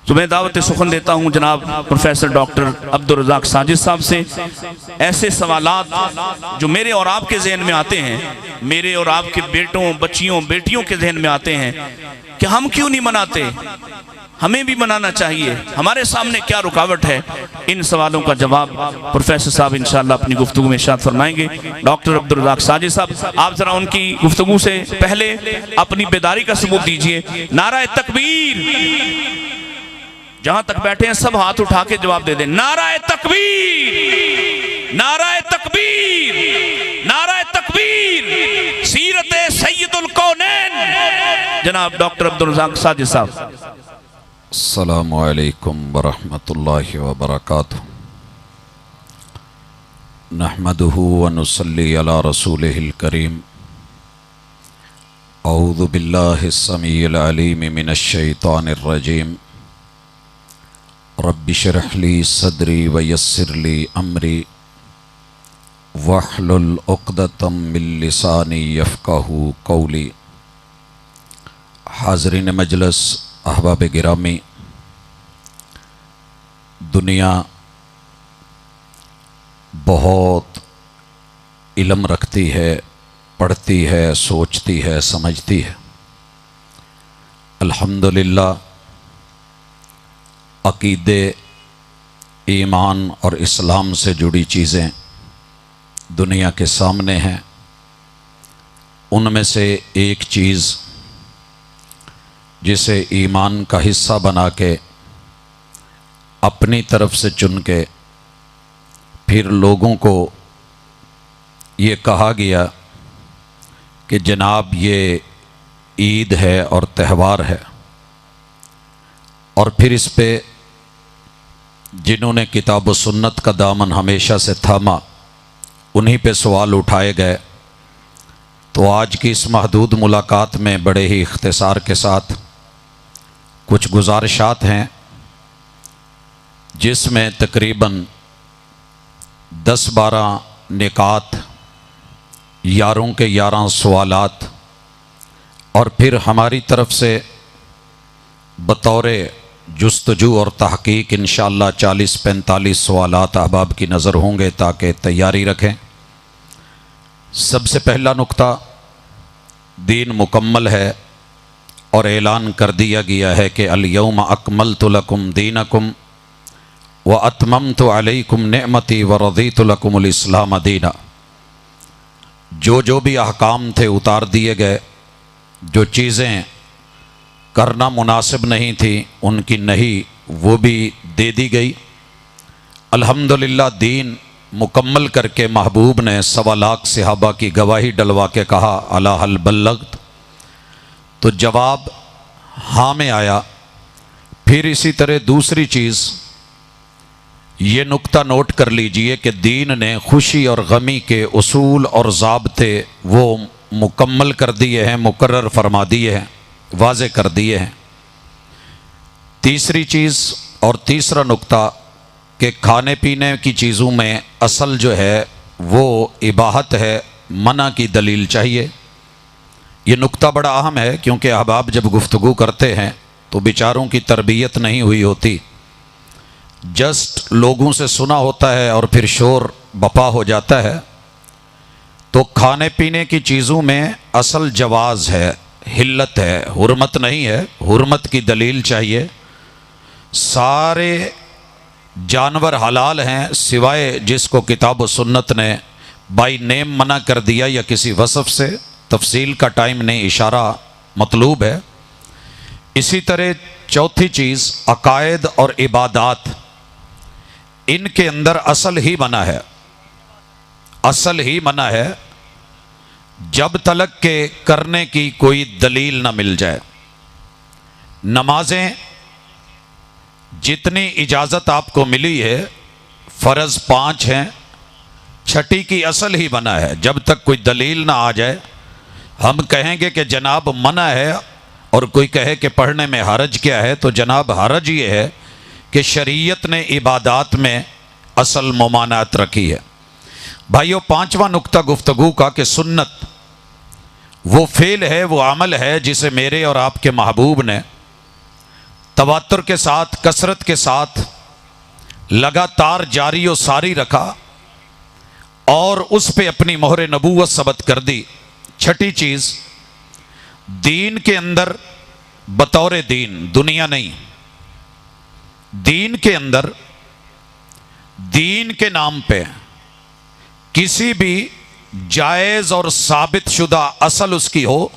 تو میں دعوت سخن دیتا ہوں جناب پروفیسر ڈاکٹر عبدالرزاق ساجد صاحب سے، ایسے سوالات جو میرے اور آپ کے ذہن میں آتے ہیں، میرے اور آپ کے بیٹوں بچیوں بیٹیوں کے ذہن میں آتے ہیں کہ ہم کیوں نہیں مناتے، ہمیں بھی منانا چاہیے، ہمارے سامنے کیا رکاوٹ ہے، ان سوالوں کا جواب پروفیسر صاحب انشاءاللہ اپنی گفتگو میں ارشاد فرمائیں گے۔ ڈاکٹر عبدالرزاق ساجد صاحب، آپ ذرا ان کی گفتگو سے پہلے اپنی بیداری کا ثبوت دیجئے۔ نعرہ تکبیر، جہاں تک بیٹھے ہیں سب ہاتھ اٹھا کے جواب دے دیں۔ نعرہ تکبیر، نعرہ تکبیر، نعرہ تکبیر، سیرت سید الکونین جناب ڈاکٹر عبدالرزاق ساجد صاحب۔ السلام علیکم ورحمۃ اللہ وبرکاتہ۔ نحمدہ ونصلی علی رسولہ الکریم۔ اعوذ باللہ السمیع العلیم من الشیطان الرجیم۔ رب اشرح لی صدری ویسر لی امری واحلل عقدۃ من لسانی یفقہوا قولی۔ حاضرین مجلس، احباب گرامی، دنیا بہت علم رکھتی ہے، پڑھتی ہے، سوچتی ہے، سمجھتی ہے۔ الحمدللہ عقیدے، ایمان اور اسلام سے جڑی چیزیں دنیا کے سامنے ہیں۔ ان میں سے ایک چیز جسے ایمان کا حصہ بنا کے اپنی طرف سے چن کے پھر لوگوں کو یہ کہا گیا کہ جناب یہ عید ہے اور تہوار ہے، اور پھر اس پہ جنہوں نے کتاب و سنت کا دامن ہمیشہ سے تھاما انہی پہ سوال اٹھائے گئے۔ تو آج کی اس محدود ملاقات میں بڑے ہی اختصار کے ساتھ کچھ گزارشات ہیں، جس میں تقریباً 10-12 نکات، 11 کے 11 سوالات، اور پھر ہماری طرف سے بطور جستجو اور تحقیق انشاءاللہ 40-45 سوالات احباب کی نظر ہوں گے، تاکہ تیاری رکھیں۔ سب سے پہلا نقطہ، دین مکمل ہے اور اعلان کر دیا گیا ہے کہ الیوم اکملت لکم دینکم واتممت علیکم نعمتی ورضیت لکم الاسلام دینا۔ جو بھی احکام تھے اتار دیے گئے، جو چیزیں کرنا مناسب نہیں تھی ان کی نہیں وہ بھی دے دی گئی۔ الحمدللہ دین مکمل کر کے محبوب نے 1.25 لاکھ صحابہ کی گواہی ڈلوا کے کہا الا هل بلغت، تو جواب ہاں میں آیا۔ پھر اسی طرح دوسری چیز یہ نقطہ نوٹ کر لیجئے کہ دین نے خوشی اور غمی کے اصول اور ضابطے وہ مکمل کر دیے ہیں، مقرر فرما دیے ہیں، واضح کر دیے ہیں۔ تیسری چیز اور تیسرا نقطہ کہ کھانے پینے کی چیزوں میں اصل جو ہے وہ اباحت ہے، منع کی دلیل چاہیے۔ یہ نقطہ بڑا اہم ہے، کیونکہ احباب جب گفتگو کرتے ہیں تو بیچاروں کی تربیت نہیں ہوئی ہوتی، جسٹ لوگوں سے سنا ہوتا ہے اور پھر شور بپا ہو جاتا ہے۔ تو کھانے پینے کی چیزوں میں اصل جواز ہے، حلت ہے، حرمت نہیں ہے، حرمت کی دلیل چاہیے۔ سارے جانور حلال ہیں سوائے جس کو کتاب و سنت نے بائی نیم منع کر دیا یا کسی وصف سے، تفصیل کا ٹائم نہیں، اشارہ مطلوب ہے۔ اسی طرح چوتھی چیز عقائد اور عبادات، ان کے اندر اصل ہی منع ہے، اصل ہی منع ہے جب تلک کہ کرنے کی کوئی دلیل نہ مل جائے۔ نمازیں جتنی اجازت آپ کو ملی ہے، فرض 5 ہیں، چھٹی کی اصل ہی منع ہے، جب تک کوئی دلیل نہ آ جائے۔ ہم کہیں گے کہ جناب منع ہے، اور کوئی کہے کہ پڑھنے میں حرج کیا ہے، تو جناب حرج یہ ہے کہ شریعت نے عبادات میں اصل ممانعت رکھی ہے۔ بھائیو، 5واں نقطہ گفتگو کا کہ سنت وہ فعل ہے، وہ عمل ہے جسے میرے اور آپ کے محبوب نے تواتر کے ساتھ، کثرت کے ساتھ لگاتار جاری و ساری رکھا اور اس پہ اپنی مہر نبوت ثبت کر دی۔ چھٹی چیز، دین کے اندر بطور دین، دنیا نہیں، دین کے اندر دین کے نام پہ کسی بھی جائز اور ثابت شدہ اصل اس کی ہو،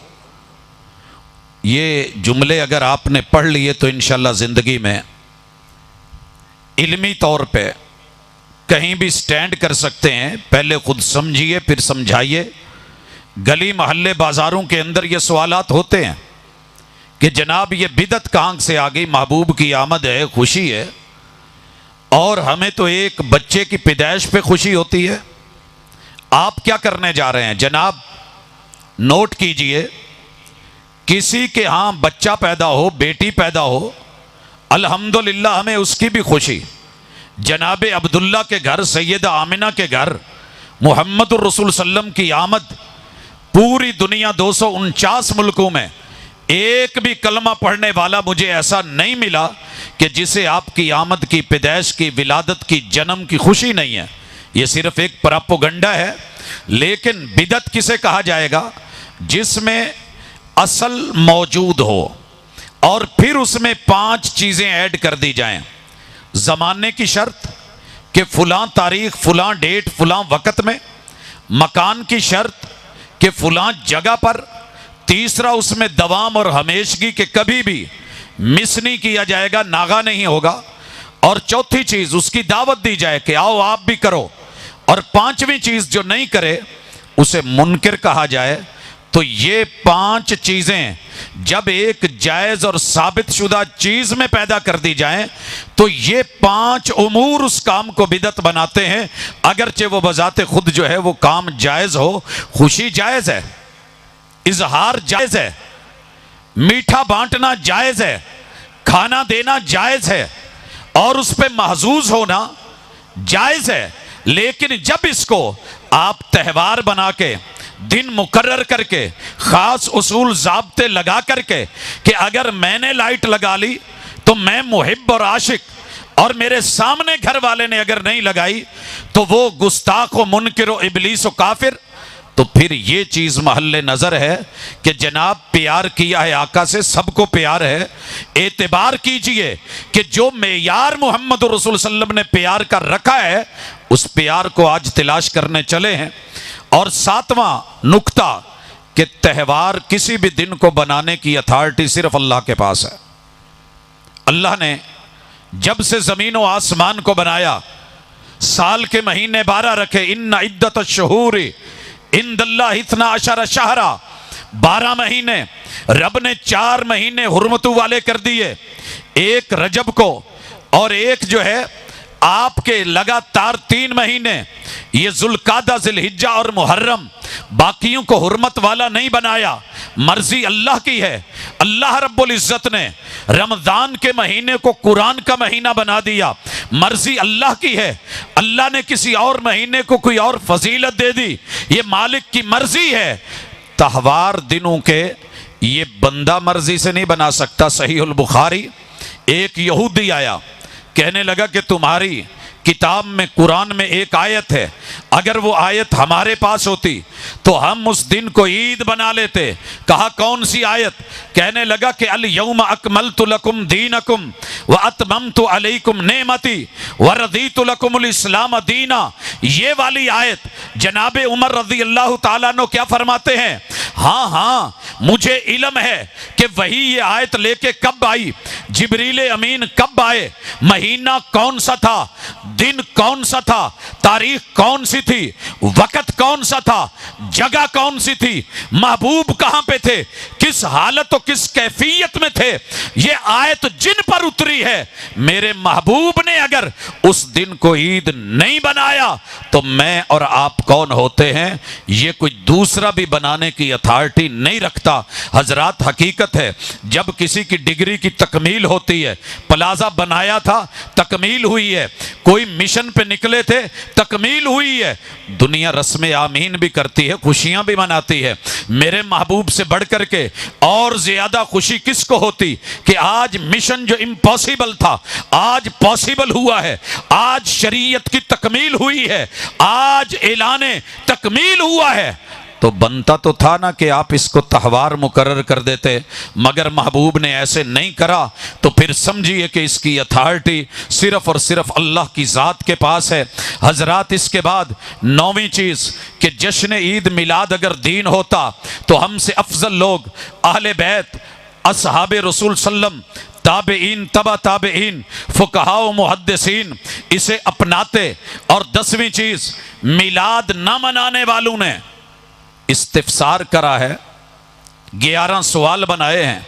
یہ جملے اگر آپ نے پڑھ لیے تو انشاءاللہ زندگی میں علمی طور پہ کہیں بھی سٹینڈ کر سکتے ہیں۔ پہلے خود سمجھیے پھر سمجھائیے۔ گلی محلے بازاروں کے اندر یہ سوالات ہوتے ہیں کہ جناب یہ بدعت کہاں سے آ گئی، محبوب کی آمد ہے، خوشی ہے، اور ہمیں تو ایک بچے کی پیدائش پہ خوشی ہوتی ہے، آپ کیا کرنے جا رہے ہیں؟ جناب نوٹ کیجئے، کسی کے ہاں بچہ پیدا ہو، بیٹی پیدا ہو، الحمدللہ ہمیں اس کی بھی خوشی۔ جناب عبداللہ کے گھر، سیدہ آمنہ کے گھر محمد الرسول صلی اللہ علیہ وسلم کی آمد، پوری دنیا 249 ملکوں میں ایک بھی کلمہ پڑھنے والا مجھے ایسا نہیں ملا کہ جسے آپ کی آمد کی، پیدائش کی، ولادت کی، جنم کی خوشی نہیں ہے۔ یہ صرف ایک پراپوگنڈا ہے۔ لیکن بدعت کسے کہا جائے گا؟ جس میں اصل موجود ہو اور پھر اس میں 5 چیزیں ایڈ کر دی جائیں۔ زمانے کی شرط کہ فلاں تاریخ، فلاں ڈیٹ، فلاں وقت میں، مکان کی شرط کہ فلاں جگہ پر، تیسرا اس میں دوام اور ہمیشگی کہ کبھی بھی مس نہیں کیا جائے گا، ناغا نہیں ہوگا، اور چوتھی چیز اس کی دعوت دی جائے کہ آؤ آپ بھی کرو، اور 5ویں چیز جو نہیں کرے اسے منکر کہا جائے۔ تو یہ 5 چیزیں جب ایک جائز اور ثابت شدہ چیز میں پیدا کر دی جائیں تو یہ 5 امور اس کام کو بدعت بناتے ہیں، اگرچہ وہ بذات خود جو ہے وہ کام جائز ہو۔ خوشی جائز ہے، اظہار جائز ہے، میٹھا بانٹنا جائز ہے، کھانا دینا جائز ہے، اور اس پہ محظوظ ہونا جائز ہے۔ لیکن جب اس کو آپ تہوار بنا کے، دن مقرر کر کے، خاص اصول ضابطے لگا کر کے کہ اگر میں نے لائٹ لگا لی تو میں محب اور عاشق، اور میرے سامنے گھر والے نے اگر نہیں لگائی تو وہ گستاخ و منکر و ابلیس و کافر، تو پھر یہ چیز محل نظر ہے کہ جناب پیار کیا ہے آقا سے، سب کو پیار ہے۔ اعتبار کیجئے کہ جو معیار محمد رسول صلی اللہ علیہ وسلم نے پیار کا رکھا ہے اس پیار کو آج تلاش کرنے چلے ہیں۔ اور 7واں نکتہ کہ تہوار کسی بھی دن کو بنانے کی اتھارٹی صرف اللہ کے پاس ہے۔ اللہ نے جب سے زمین و آسمان کو بنایا، سال کے مہینے 12 رکھے، ان عدت الشہور عند اللہ 12 شہرا، 12 مہینے، رب نے 4 مہینے حرمتوں والے کر دیے، ایک رجب کو اور ایک جو ہے آپ کے لگاتار 3 مہینے، یہ ذوالقعدہ، ذوالحجہ اور محرم، باقیوں کو حرمت والا نہیں بنایا، مرضی اللہ کی ہے۔ اللہ رب العزت نے رمضان کے مہینے کو قرآن کا مہینہ بنا دیا، مرضی اللہ کی ہے۔ اللہ نے کسی اور مہینے کو کوئی اور فضیلت دے دی، یہ مالک کی مرضی ہے۔ تہوار دنوں کے یہ بندہ مرضی سے نہیں بنا سکتا۔ صحیح البخاری، ایک یہودی آیا، کہنے لگا کہ تمہاری کتاب میں، قرآن میں ایک آیت ہے، اگر وہ آیت ہمارے پاس ہوتی تو ہم اس دن کو عید بنا لیتے۔ کہا کون سی آیت؟ کہنے لگا کہ الیوم اکملت لکم دینکم واتممت علیکم نعمتی ورضیت لکم الاسلام دینا۔ یہ والی آیت جناب عمر رضی اللہ تعالیٰ عنہ کیا فرماتے ہیں؟ ہاں مجھے علم ہے کہ وہی یہ آیت لے کے کب آئی، جبریل امین کب آئے، مہینہ کون سا تھا، دن کون سا تھا، تاریخ کون سی تھی، وقت کون سا تھا، جگہ کون سی تھی، محبوب کہاں پہ تھے، کس حالت و کس کیفیت میں تھے۔ یہ آیت جن پر اتری ہے، میرے محبوب نے اگر اس دن کو عید نہیں بنایا تو میں اور آپ کون ہوتے ہیں؟ یہ کوئی دوسرا بھی بنانے کی اتھارٹی نہیں رکھتا۔ حضرات حقیقت ہے، جب کسی کی ڈگری کی تکمیل ہوتی ہے، پلازا بنایا تھا، تکمیل ہوئی ہے، کوئی مشن پہ نکلے تھے، تکمیل ہوئی ہے۔ دنیا رسم آمین بھی کرتی ہے، خوشیاں بھی مناتی ہے۔ میرے محبوب سے بڑھ کر کے اور زیادہ خوشی کس کو ہوتی کہ آج مشن جو امپاسبل تھا آج پاسبل ہوا ہے، آج شریعت کی تکمیل ہوئی ہے، آج اعلان تکمیل ہوا ہے۔ تو بنتا تو تھا نا کہ آپ اس کو تہوار مقرر کر دیتے، مگر محبوب نے ایسے نہیں کرا، تو پھر سمجھیے کہ اس کی اتھارٹی صرف اور صرف اللہ کی ذات کے پاس ہے۔ حضرات، اس کے بعد 9ویں چیز کہ جشن عید میلاد اگر دین ہوتا تو ہم سے افضل لوگ اہل بیت، اصحاب رسول صلی اللہ علیہ وسلم، تابعین، تبع تابعین، فقہاء و محدثین اسے اپناتے۔ اور 10ویں چیز، میلاد نہ منانے والوں نے استفسار کرا ہے، 11 سوال بنائے ہیں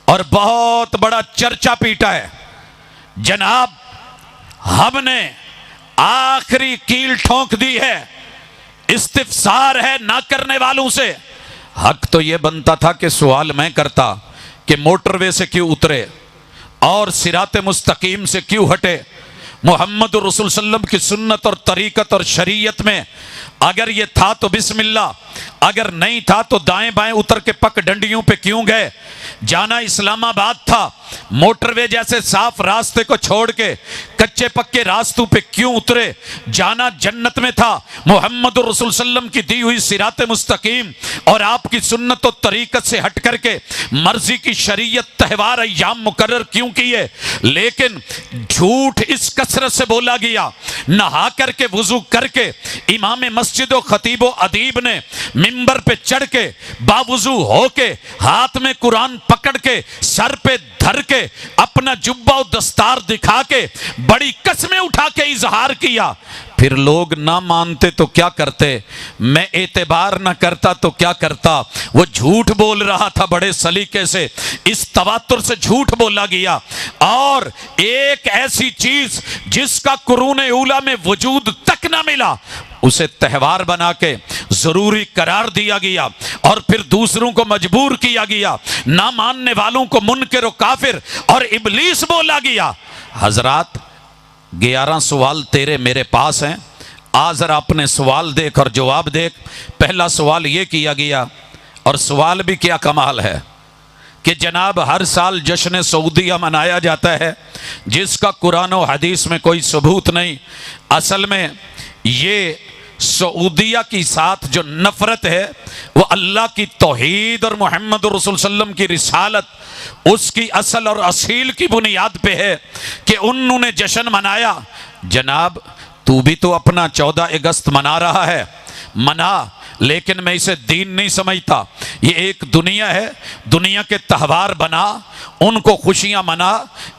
اور بہت بڑا چرچا پیٹا ہے۔ جناب، ہم نے آخری کیل ٹھونک دی ہے، استفسار ہے نہ کرنے والوں سے۔ حق تو یہ بنتا تھا کہ سوال میں کرتا کہ موٹر وے سے کیوں اترے اور صراط مستقیم سے کیوں ہٹے۔ محمد رسول صلی اللہ علیہ وسلم کی سنت اور طریقت اور شریعت میں اگر یہ تھا تو بسم اللہ، اگر نہیں تھا تو دائیں بائیں اتر کے پک ڈنڈیوں پہ کیوں گئے؟ جانا اسلام آباد تھا، موٹر وے جیسے صاف راستے کو چھوڑ کے کچے پکے راستوں پہ کیوں اترے؟ جانا جنت میں تھا، محمد رسول صلی اللہ علیہ وسلم کی دی ہوئی صراط مستقیم اور آپ کی سنت و طریقت سے ہٹ کر کے مرضی کی شریعت تہوار ایام مقرر کیوں کیے؟ لیکن جھوٹ اس کثرت سے بولا گیا۔ نہا کر کے وضو کر کے امام مسجد و خطیب و ادیب نے منبر پہ چڑھ کے باوضو ہو کے ہاتھ میں قرآن پکڑ کے سر پہ دھر کے اپنا جبہ و دستار دکھا کے بڑی قسمیں اٹھا کے اظہار کیا۔ پھر لوگ نہ مانتے تو کیا کرتے؟ میں اعتبار نہ کرتا تو کیا کرتا؟ وہ جھوٹ بول رہا تھا بڑے سلیقے سے، اس تواتر سے جھوٹ بولا گیا۔ اور ایک ایسی چیز جس کا قرون اولیٰ میں وجود تک نہ ملا، اسے تہوار بنا کے ضروری قرار دیا گیا اور پھر دوسروں کو مجبور کیا گیا، نہ ماننے والوں کو منکر و کافر اور ابلیس بولا گیا۔ حضرات، 11 سوال تیرے میرے پاس ہیں، آ ذرا اپنے سوال دیکھ اور جواب دیکھ۔ پہلا سوال یہ کیا گیا، اور سوال بھی کیا کمال ہے کہ جناب ہر سال جشن سعودیہ منایا جاتا ہے جس کا قرآن و حدیث میں کوئی ثبوت نہیں۔ اصل میں یہ سعودیہ کی ساتھ جو نفرت ہے وہ اللہ کی توحید اور محمد رسول صلی اللہ علیہ وسلم کی رسالت، اس کی اصل اور اصیل کی بنیاد پہ ہے کہ انہوں نے جشن منایا۔ جناب، تو بھی تو اپنا 14 اگست منا رہا ہے، منا، لیکن میں اسے دین نہیں سمجھتا۔ یہ ایک دنیا ہے، دنیا کے تہوار بنا، ان کو خوشیاں منا،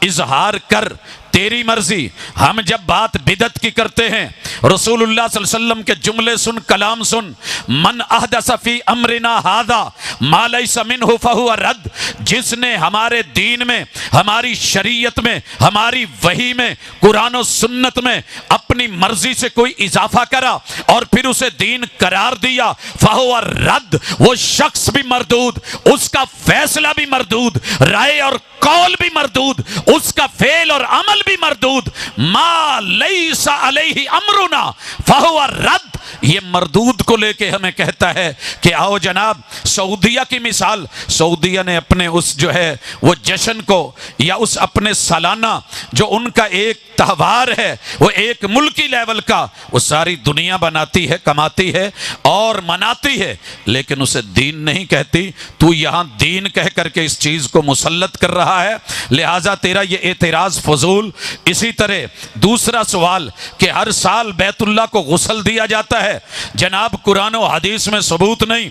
اظہار کر، تیری مرضی۔ ہم جب بات بدعت کی کرتے ہیں، رسول اللہ صلی اللہ علیہ وسلم کے جملے سن، کلام سن، من احدث فی امرنا ھذا ما لیس منہ فہو رد، جس نے ہمارے دین میں، ہماری شریعت میں، ہماری وحی میں، قرآن و سنت میں اپنی مرضی سے کوئی اضافہ کرا اور پھر اسے دین قرار دیا، فہو رد، وہ شخص بھی مردود، اس کا فیصلہ بھی مردود، رائے اور قول بھی مردود، اس کا فعل اور عمل بھی مردود۔ ما لیس علیہ امرنا فہو رد، یہ مردود کو لے کے ہمیں کہتا ہے کہ آؤ جناب، سعودیہ کی مثال، سعودیہ نے اپنے اس جو ہے وہ جشن کو یا اس اپنے سالانہ جو ان کا ایک تہوار ہے، وہ ایک ملکی لیول کا، وہ ساری دنیا بناتی ہے، کماتی ہے اور مناتی ہے، لیکن اسے دین نہیں کہتی۔ تو یہاں دین کہہ کر کے اس چیز کو مسلط کر رہا ہے، لہٰذا تیرا یہ اعتراض فضول۔ اسی طرح دوسرا سوال کہ ہر سال بیت اللہ کو غسل دیا جاتا ہے، جناب قرآن و حدیث میں ثبوت نہیں۔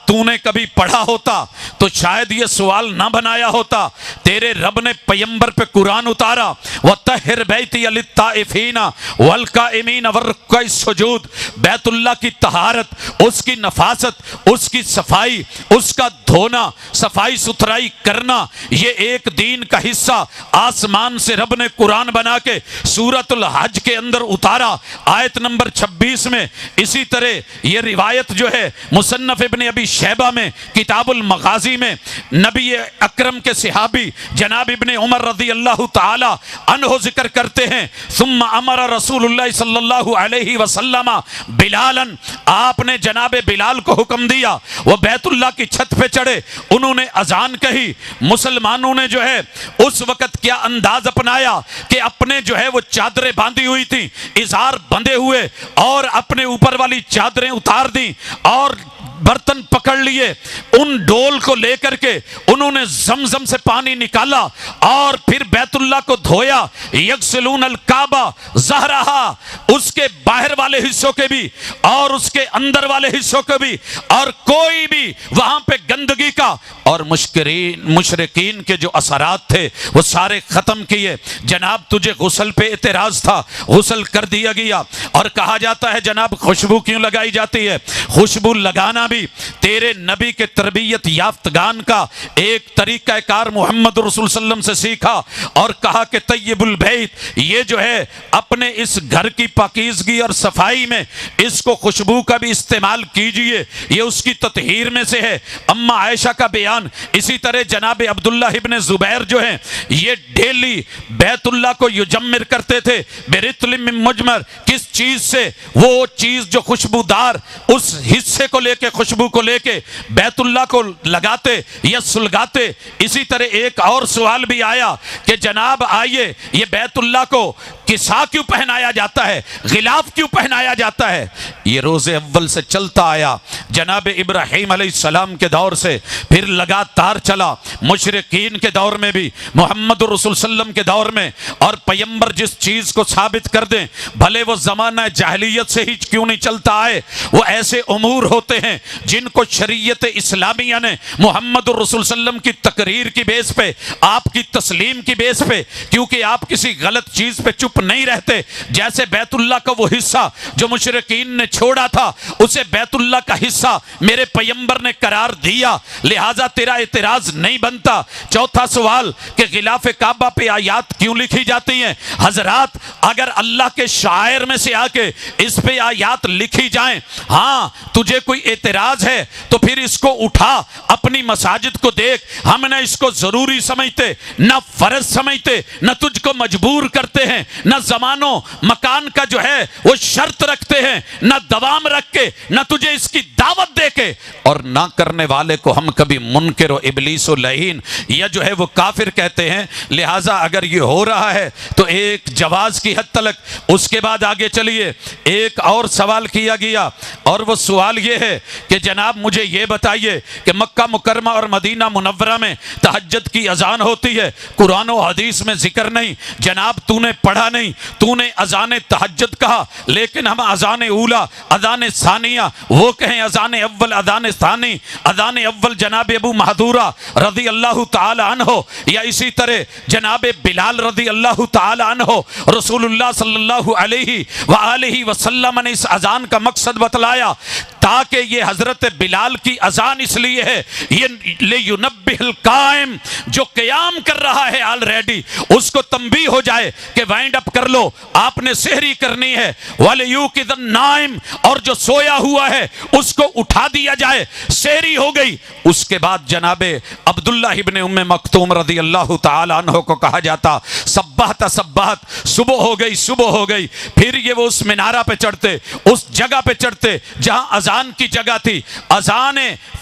تو نے کبھی پڑھا ہوتا تو شاید یہ سوال نہ بنایا ہوتا۔ تیرے رب نے پیمبر پہ قرآن اتارا، وَطَهِّرْ بَيْتِيَ لِلطَّائِفِينَ وَالْقَائِمِينَ وَالرُّكَّعِ السُّجُودِ، بیت اللہ کی طہارت، اس کی نفاست، اس کی صفائی، اس کا دھونا، صفائی ستھرائی کرنا، یہ ایک دین کا حصہ آسمان سے رب نے قرآن بنا کے سورۃ الحج کے اندر اتارا، آیت نمبر 26 میں۔ اسی طرح یہ روایت جو ہے مصنف ابن ابی شیبہ میں کتاب المغازی میں نبی اکرم کے صحابی جناب ابن عمر رضی اللہ تعالی عنہ ذکر کرتے ہیں ثم امر رسول اللہ صلی اللہ علیہ وسلم بلالا، آپ نے جناب بلال کو حکم دیا، وہ بیت اللہ کی چھت پہ چڑھے، انہوں نے اذان کہی۔ مسلمانوں نے جو ہے اس وقت کیا انداز اپنایا کہ اپنے جو ہے وہ چادریں باندھی ہوئی تھیں، ازار بندھے ہوئے، اور اپنے اوپر والی چادریں اتار دیں اور برتن پکڑ لیے، ان ڈول کو لے کر کے انہوں نے زمزم سے پانی نکالا اور پھر بیت اللہ کو دھویا۔ یغسلون الکعبہ ظہرہا، اس کے باہر والے حصوں کے بھی اور اس کے اندر والے حصوں کے بھی، اور کوئی بھی وہاں پہ گندگی کا اور مشرکین کے جو اثرات تھے وہ سارے ختم کیے۔ جناب تجھے غسل پہ اعتراض تھا، غسل کر دیا گیا، اور کہا جاتا ہے جناب خوشبو کیوں لگائی جاتی ہے؟ خوشبو لگانا بھی تیرے نبی کے تربیت یافتگان کا ایک طریقہ کار محمد رسول صلی اللہ علیہ وسلم سے سیکھا، اور کہا کہ طیب البیت، یہ جو ہے اپنے اس گھر کی پاکیزگی اور صفائی میں اس کو خوشبو کا بھی استعمال کیجئے، یہ اس کی تطہیر میں سے ہے۔ اما عائشہ کا بیان اسی طرح جناب عبداللہ ابن زبیر جو ہیں یہ ڈیلی بیت اللہ کو یجمر کرتے تھے برطل من مجمر، کس چیز سے؟ وہ چیز جو خوشبودار اس حصے کو لے کے خوشبو کو لے کے بیت اللہ کو لگاتے یا سلگاتے۔ اسی طرح ایک اور سوال بھی آیا کہ جناب آئیے یہ بیت اللہ کو کسا کیوں پہنایا جاتا ہے، غلاف کیوں پہنایا جاتا ہے؟ یہ روز اول سے چلتا آیا، جناب ابراہیم علیہ السلام کے دور سے پھر لگاتار چلا، مشرقین کے دور میں بھی، محمد رسول صلی اللہ علیہ وسلم کے دور میں، اور پیغمبر جس چیز کو ثابت کر دیں بھلے وہ زمانہ جاہلیت سے ہی کیوں نہیں چلتا آئے، وہ ایسے امور ہوتے ہیں جن کو شریعت اسلامیہ نے محمد رسول صلی اللہ علیہ وسلم کی تقریر کی بیس پہ، آپ کی تسلیم کی بیس پہ، کیونکہ آپ کسی غلط چیز پہ چپ نہیں رہتے۔ جیسے بیت اللہ کا وہ حصہ جو مشرکین نے چھوڑا تھا اسے بیت اللہ کا حصہ میرے پیغمبر نے قرار دیا، لہٰذا تیرا اعتراض نہیں بنتا۔ چوتھا سوال کہ غلاف کعبہ پہ آیات کیوں لکھی جاتی ہیں؟ حضرات اگر اللہ کے شاعر میں سے آ کے اس پہ آیات لکھی جائیں، ہاں تجھے کوئی اعتراض ہے تو پھر اس کو اٹھا، اپنی مساجد کو دیکھ، ہم نہ اس کو ضروری سمجھتے نہ فرض سمجھتے، نہ تجھ کو مجبور کرتے ہیں، نہ زمانوں مکان کا جو ہے وہ شرط رکھتے ہیں، نہ دوام رکھ کے، نہ تجھے اس کی دعوت دے کے، اور نہ کرنے والے کو ہم کبھی منکر و ابلیس و لعین یا جو ہے وہ کافر کہتے ہیں۔ لہٰذا اگر یہ ہو رہا ہے تو ایک جواز کی حد تلک، اس کے بعد آگے چلیے۔ ایک اور سوال کیا گیا اور وہ سوال یہ ہے کہ جناب مجھے یہ بتائیے کہ مکہ مکرمہ اور مدینہ منورہ میں تہجد کی اذان ہوتی ہے، قرآن و حدیث میں ذکر نہیں، جناب تو نے پڑھا نہیں، تو نے اذان تہجد کہا، لیکن ہم اذان اولا، اذان ثانیہ، وہ کہیں اذان اول، اذان ثانی، اذان اول جناب ابو محذورہ رضی اللہ تعالی عنہ، یا اسی طرح جناب بلال رضی اللہ تعالی عنہ، رسول اللہ صلی اللہ علیہ وآلہ وسلم نے اس اذان کا مقصد بتلایا تاکہ یہ حضرت بلال کی اذان اس لیے ہے یہ لِيُنَبِّهِ الْقَائِمِ، جو قیام کر رہا ہے آلریڈی اس کو تنبیہ ہو جائے کہ وائنڈ اپ کر لو، آپ نے سحری کرنی ہے، وَلِيُوقِظَ النَّائِمِ، اور جو سویا ہوا ہے اس کو اٹھا دیا جائے، سحری ہو گئی۔ اس کے بعد جناب عبداللہ ابن ام مکتوم رضی اللہ تعالی عنہ کو کہا جاتا صبحت صبحت، صبح ہو گئی صبح ہو گئی، پھر یہ وہ اس منارہ پہ چڑھتے، اس جگہ پہ چڑھتے جہاں اذان کی جگہ تھی، اذان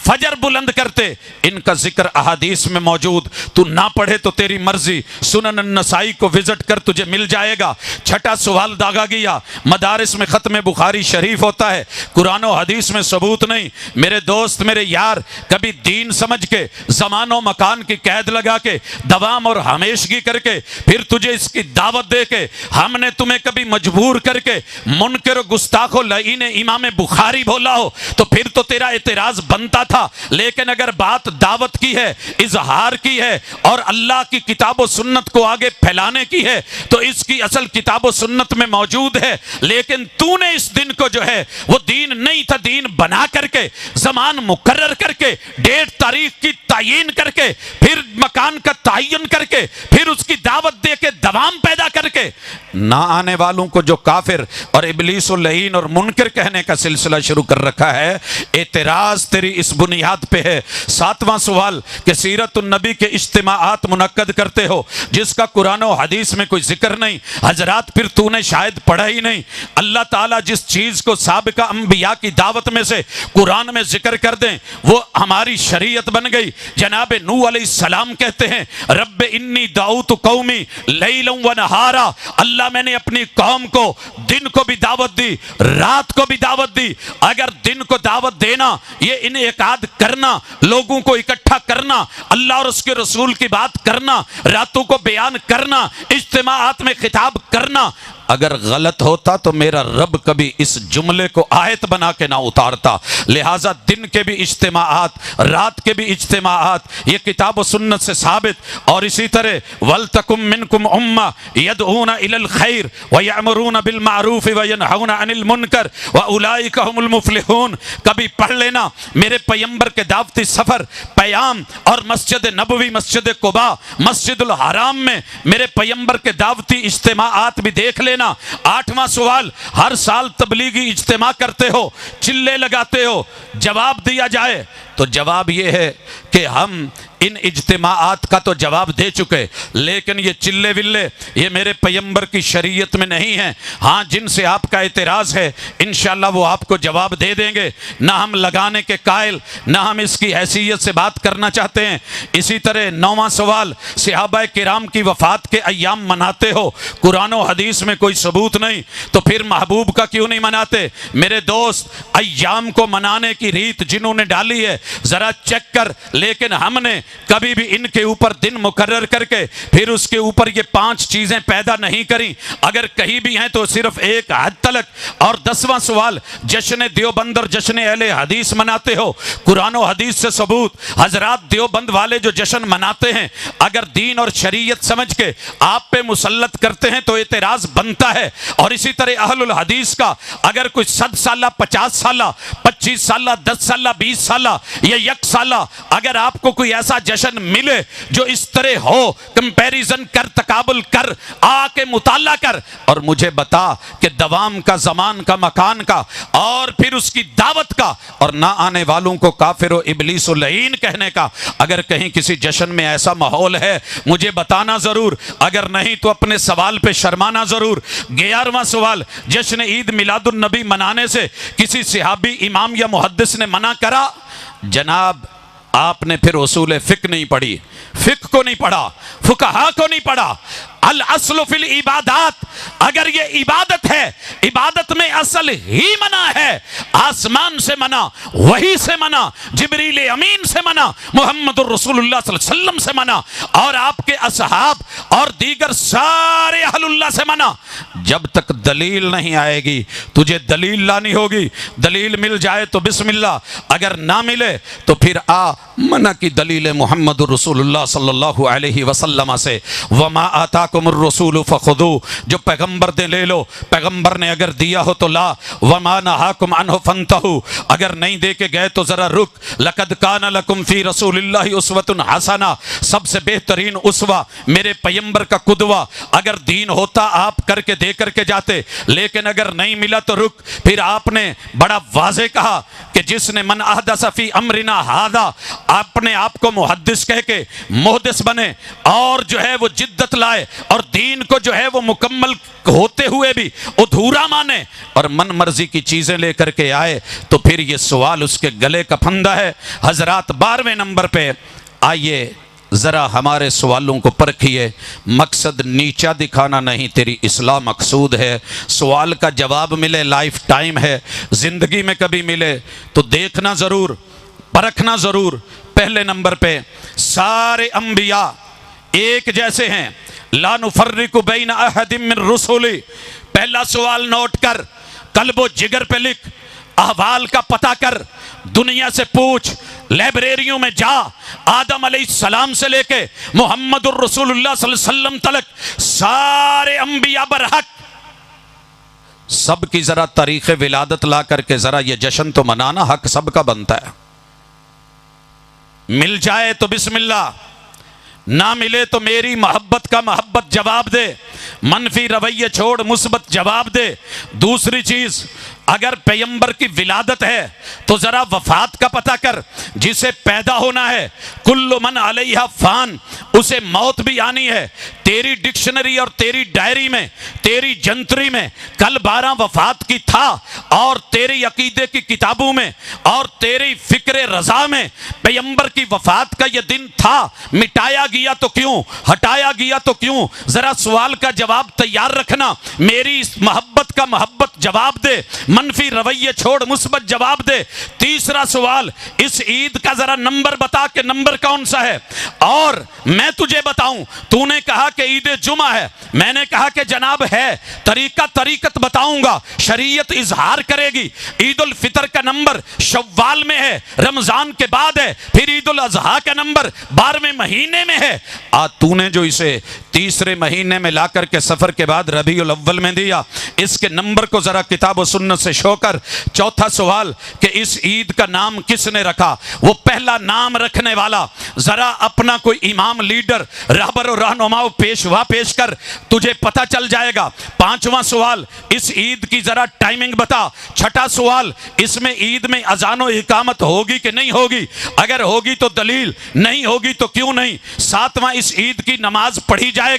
فجر بلند کرتے۔ ان کا ذکر احادیث میں موجود، تو نہ پڑھے تو تیری مرضی، سنن النسائی کو وزٹ کر تجھے مل جائے گا۔ چھٹا سوال داغا گیا، مدارس میں ختم بخاری شریف ہوتا ہے، قرآن و حدیث میں ثبوت نہیں۔ میرے دوست میرے یار، کبھی دین سمجھ کے زمان و مکان کی قید لگا کے دوام اور ہمیشگی کر کے پھر تجھے اس کی دعوت دے کے ہم نے تمہیں کبھی مجبور کر کے منکر و گستاخ و لعین امام بخاری بولا ہو تو پھر تو تیرا اعتراض بنتا تھا تھا، لیکن اگر بات دعوت کی ہے، اظہار کی ہے اور اللہ کی کتاب و سنت کو آگے پھیلانے کی ہے تو اس کی اصل کتاب و سنت میں موجود ہے، لیکن تو نے اس دن کو جو ہے وہ دین نہیں تھا، دین بنا کر کے، زمان مقرر کر کے، ڈیٹ تاریخ کی تعین کر کے، پھر مکان کا تعین کر کے، پھر اس کی دعوت دے کے، دوام پیدا کر کے نہ آنے والوں کو جو کافر اور ابلیس و لعین اور منکر کہنے کا سلسلہ شروع کر رکھا ہے۔ اعتراض تیری اس بنیاد پہ ہے۔ 7واں سوال کہ سیرت النبی کے اجتماعات منعقد کرتے ہو جس کا قرآن و حدیث میں کوئی ذکر نہیں، حضرات پھر تو نے شاید پڑھا ہی نہیں۔ اللہ تعالیٰ جس چیز کو سابقہ انبیاء کی دعوت میں سے قرآن میں ذکر کر دیں وہ ہماری شریعت بن گئی۔ جناب نوح علیہ السلام کہتے ہیں رب انی دعوت قومی لیلا و نہارا، اللہ میں نے اپنی قوم کو دن کو بھی دعوت دی، رات کو بھی دعوت دی۔ اگر دن کو دعوت دینا، یہ انعقاد کرنا، لوگوں کو اکٹھا کرنا، اللہ اور اس کے رسول کی بات کرنا، راتوں کو بیان کرنا، اجتماعات میں خطاب کرنا، اگر غلط ہوتا تو میرا رب کبھی اس جملے کو آیت بنا کے نہ اتارتا۔ لہٰذا دن کے بھی اجتماعات، رات کے بھی اجتماعات، یہ کتاب و سنت سے ثابت۔ اور اسی طرح وَلْتَكُمْ مِنْكُمْ أُمَّةٌ يَدْعُونَ إِلَى الْخَيْرِ وَيَأْمُرُونَ بِالْمَعْرُوفِ وَيَنْهَوْنَ عَنِ الْمُنْكَرِ وَأُولَئِكَ هُمُ الْمُفْلِحُونَ۔ کبھی پڑھ لینا میرے پیغمبر کے دعوتی سفر، پیام اور مسجد نبوی، مسجد قباء، مسجد الحرام میں میرے پیغمبر کے دعوتی اجتماعات بھی دیکھ لینا۔ 8واں سوال، ہر سال تبلیغی اجتماع کرتے ہو، چلے لگاتے ہو، جواب دیا جائے تو جواب یہ ہے کہ ہم ان اجتماعات کا تو جواب دے چکے، لیکن یہ چلے ولے یہ میرے پیغمبر کی شریعت میں نہیں ہیں۔ ہاں جن سے آپ کا اعتراض ہے انشاءاللہ وہ آپ کو جواب دے دیں گے، نہ ہم لگانے کے قائل، نہ ہم اس کی حیثیت سے بات کرنا چاہتے ہیں۔ اسی طرح 9واں سوال، صحابہ کرام کی وفات کے ایام مناتے ہو، قرآن و حدیث میں کوئی ثبوت نہیں تو پھر محبوب کا کیوں نہیں مناتے؟ میرے دوست، ایام کو منانے کی ریت جنہوں نے ڈالی ہے ذرا چیک کر، لیکن ہم نے کبھی بھی ان کے اوپر دن مقرر کر کے پھر اس کے اوپر یہ 5 چیزیں پیدا نہیں کریں، اگر کہیں بھی ہیں تو صرف ایک حد تلک۔ اور 10واں سوال، جشن دیوبند اور جشن اہل حدیث مناتے ہو، قرآن و حدیث سے ثبوت۔ حضرات دیوبند والے جو جشن مناتے ہیں اگر دین اور شریعت سمجھ کے آپ پہ مسلط کرتے ہیں تو اعتراض بنتا ہے۔ اور اسی طرح اہل الحدیث کا اگر کوئی 100 سالہ، 50 سالہ، 25 سالہ، 10 سالہ، 20 سالہ یا 1 سالہ اگر آپ کو کوئی ایسا جشن ملے جو اس طرح ہو، کمپیریزن کر، تقابل کر، آ کے مطالعہ کر اور مجھے بتا کہ دوام کا، زمان کا، مکان کا اور پھر اس کی دعوت کا اور نہ آنے والوں کو کافر و ابلیس و لعین کہنے کا اگر کہیں کسی جشن میں ایسا ماحول ہے مجھے بتانا ضرور، اگر نہیں تو اپنے سوال پہ شرمانا ضرور۔ 11واں سوال، جشن عید میلاد النبی منانے سے کسی صحابی، امام یا محدث نے منع کرا؟ جناب آپ نے پھر اصول فقہ نہیں پڑھی، فقہ کو نہیں پڑھا، فقہا کو نہیں پڑھا۔ الاصل فی العبادات، اگر یہ عبادت ہے، عبادت میں اصل ہی منع ہے، آسمان سے منع، وحی سے منع، جبریل امین سے منع، محمد الرسول اللہ صلی اللہ علیہ وسلم سے منع اور آپ کے اصحاب اور دیگر سارے اہل اللہ سے منع۔ جب تک دلیل نہیں آئے گی تجھے دلیل لانی ہوگی، دلیل مل جائے تو بسم اللہ، اگر نہ ملے تو پھر منع کی دلیل محمد الرسول اللہ صلی اللہ علیہ وسلم سے۔ وما آتاکم الرسول فخذو، جو پیغمبر نے لے لو، پیغمبر نے اگر دیا ہو تو لا، وما نہاکم عنہ فانتہو، اگر نہیں دے کے گئے تو ذرا رک۔ لقد کان لکم فی رسول اللہ اسوۃ حسنہ، سب سے بہترین اسوہ میرے پیغمبر کا قدوہ، اگر دین ہوتا آپ کر کے دے کر کے جاتے، لیکن اگر نہیں ملا تو رک۔ پھر آپ نے بڑا واضح کہا کہ جس نے من احدث فی امرنا ھذا، اپنے آپ کو محدث کہہ کے محدث بنے اور جو ہے وہ جدت لائے اور دین کو جو ہے وہ مکمل ہوتے ہوئے بھی ادھورا مانے اور من مرضی کی چیزیں لے کر کے آئے تو پھر یہ سوال اس کے گلے کا پھندا ہے۔ حضرات 12ویں نمبر پہ آئیے ذرا ہمارے سوالوں کو پرکھیے، مقصد نیچا دکھانا نہیں، تیری اصلاح مقصود ہے۔ سوال کا جواب ملے لائف ٹائم ہے، زندگی میں کبھی ملے تو دیکھنا ضرور، پرکھنا ضرور۔ پہلے نمبر پہ سارے انبیاء ایک جیسے ہیں، لا نفرق بین احد من رسلی۔ پہلا سوال نوٹ کر، قلب و جگر پہ لکھ، احوال کا پتہ کر، دنیا سے پوچھ، لائبریریوں میں جا، آدم علیہ السلام سے لے کے محمد الرسول اللہ صلی اللہ علیہ وسلم تلک سارے انبیاء برحق سب کی ذرا تاریخ ولادت لا کر کے ذرا یہ جشن تو منانا، حق سب کا بنتا ہے۔ مل جائے تو بسم اللہ، نہ ملے تو میری محبت کا محبت جواب دے، منفی رویے چھوڑ مثبت جواب دے۔ دوسری چیز، اگر پیغمبر کی ولادت ہے تو ذرا وفات کا پتہ کر، جسے پیدا ہونا ہے کل من علیہا فان، اسے موت بھی آنی ہے۔ تیری ڈکشنری اور تیری ڈائری میں، تیری جنتری میں کل 12 وفات کی تھا، اور تیری عقیدے کی کتابوں میں اور تیری فکر رضا میں پیغمبر کی وفات کا یہ دن تھا۔ مٹایا گیا تو کیوں، ہٹایا گیا تو کیوں؟ ذرا سوال کا جواب تیار رکھنا۔ میری اس محبت کا محبت جواب دے، منفی رویے چھوڑ مثبت جواب دے۔ تیسرا سوال، اس عید کا ذرا نمبر بتا کہ نمبر کون سا ہے، اور میں تجھے بتاؤں۔ تو نے کہا کہ عید جمعہ ہے، میں نے کہا کہ جناب ہے، طریقت بتاؤں گا، شریعت اظہار کرے گی۔ عید الفطر کا نمبر شوال میں ہے، رمضان کے بعد ہے، پھر عید الاضحیٰ کا نمبر 12ویں مہینے میں ہے۔ تو نے جو اسے تیسرے مہینے میں لا کر کے سفر کے بعد ربیع الاول میں دیا، اس کے نمبر کو ذرا کتاب و سنت سے شو کر۔ چوتھا سوال کہ اس عید کا نام کس نے رکھا، وہ پہلا نام رکھنے والا ذرا اپنا کوئی امام، لیڈر، رہبر و رہنما و پیشوا پیش کر، تجھے پتہ چل جائے گا۔ پانچواں سوال، اس عید کی ذرا ٹائمنگ بتا۔ چھٹا سوال، اس میں عید میں اذان و اقامت ہوگی کہ نہیں ہوگی، اگر ہوگی تو دلیل، نہیں ہوگی تو کیوں نہیں۔ ساتواں، اس عید کی نماز پڑھی جائے